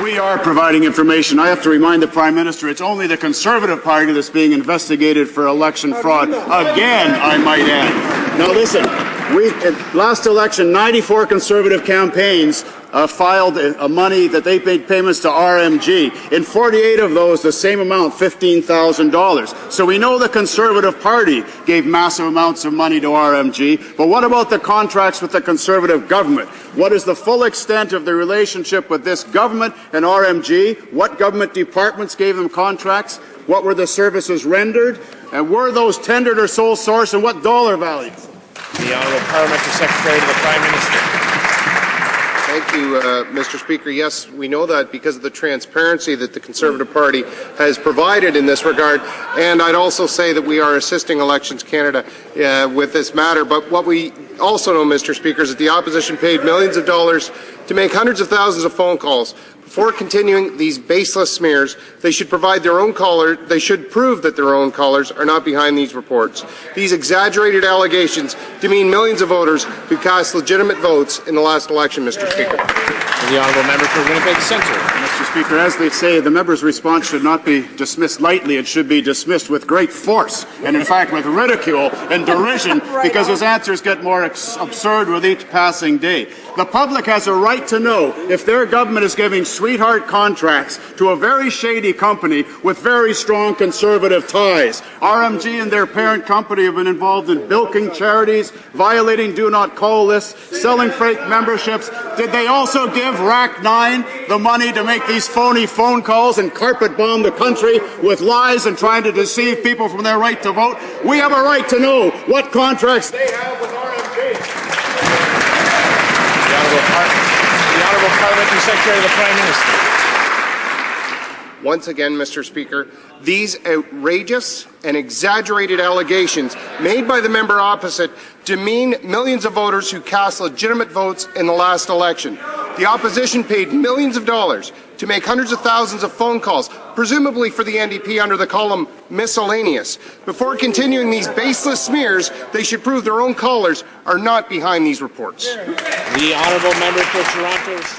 We are providing information. I have to remind the Prime Minister it's only the Conservative Party that's being investigated for election fraud. Again, I might add. Now listen, last election, 94 Conservative campaigns filed money that they made payments to RMG. In 48 of those, the same amount, $15,000. So we know the Conservative Party gave massive amounts of money to RMG, but what about the contracts with the Conservative government? What is the full extent of the relationship with this government and RMG? What government departments gave them contracts? What were the services rendered? And were those tendered or sole source, and what dollar value? The Honourable Parliamentary Secretary to the Prime Minister. Thank you, Mr. Speaker. Yes, we know that because of the transparency that the Conservative Party has provided in this regard. And I'd also say that we are assisting Elections Canada with this matter. But what we also know, Mr. Speaker, is that the opposition paid millions of dollars to make hundreds of thousands of phone calls. Before continuing these baseless smears, they should provide their own caller. They should prove that their own callers are not behind these reports. These exaggerated allegations demean millions of voters who cast legitimate votes in the last election, Mr. Speaker. The Honourable Member for Winnipeg Centre. Mr. Speaker, as they say, the member's response should not be dismissed lightly. It should be dismissed with great force, and in fact with ridicule and derision, because his answers get more absurd with each passing day. The public has a right to know if their government is giving sweetheart contracts to a very shady company with very strong Conservative ties. RMG and their parent company have been involved in bilking charities, violating do not call lists, selling fake memberships. Did they also give Rack 9 the money to make these phony phone calls and carpet bomb the country with lies and trying to deceive people from their right to vote? We have a right to know what contracts they have with RMG. The Honourable Parliamentary Secretary to the Prime Minister. Once again, Mr. Speaker, these outrageous and exaggerated allegations made by the member opposite demean millions of voters who cast legitimate votes in the last election. The opposition paid millions of dollars to make hundreds of thousands of phone calls, presumably for the NDP under the column miscellaneous. Before continuing these baseless smears, they should prove their own callers are not behind these reports. The Honourable Member for Toronto.